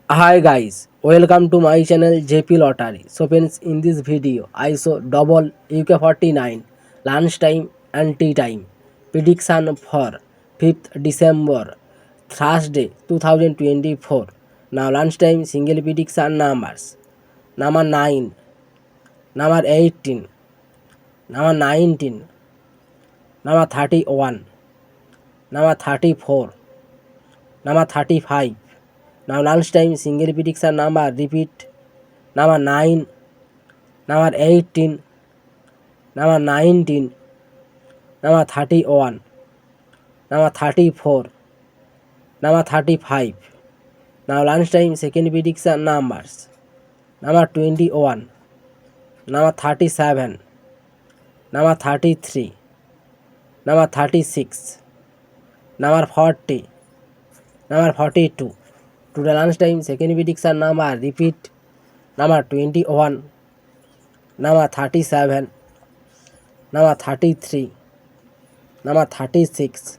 Hi guys, welcome to my channel JP Lottery. So friends, in this video I show double UK49 lunchtime and tea time prediction for 5th December Thursday 2024. Now lunchtime single prediction numbers: number 9, number 18, number 19, number 31, number 34, number 35. Now lunchtime single prediction number repeat: number 9, number 18, number 19, number 31, number 34, number 35. Now lunchtime second prediction numbers: number 21, number 37, number 33, number 36, number 40, number 42. Today lunchtime second prediction number repeat: number 21, number 37, number 33, number 36,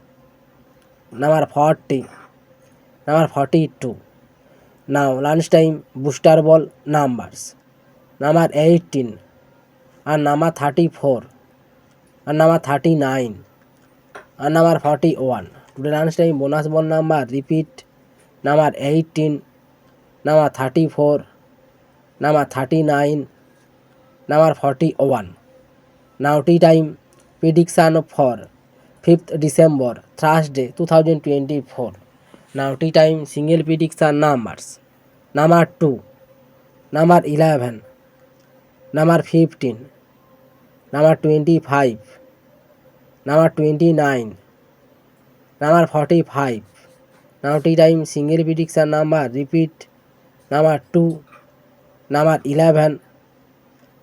number 40, number 42. Now lunchtime booster ball numbers: number 18 and number 34 and number 39 and number 41. Today lunchtime bonus ball number repeat: number 18, number 34, number 39, number 41. Now tea time prediction for 5th December Thursday 2024. Now tea time single prediction numbers: number 2, number 11, number 15, number 25, number 29, number 45. Now tea time single prediction number repeat: number 2, number 11,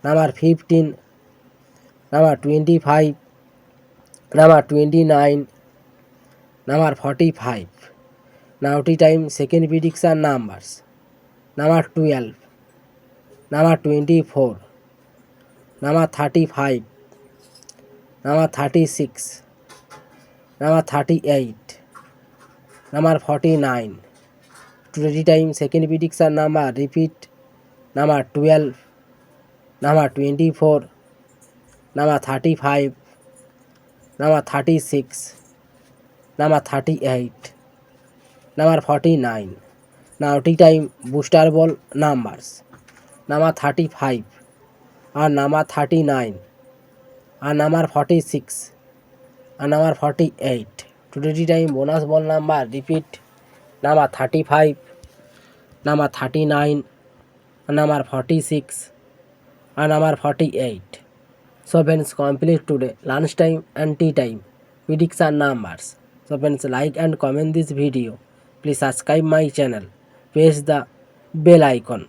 number 15, number 25, number 29, number 45. Now tea time second prediction numbers: number 12, number 24, number 35, number 36, number 38, number 49. Today time second prediction number repeat: number 12, number 24, number 35, number 36, number 38, number 49. Now tea time booster ball numbers: number 35 and number 39 and number 46 and number 48. Today tea time bonus ball number repeat: number 35, number 39 and number 46 and number 48. So friends, complete today lunchtime and tea time prediction numbers. So friends, like and comment this video. Please subscribe my channel. Press the bell icon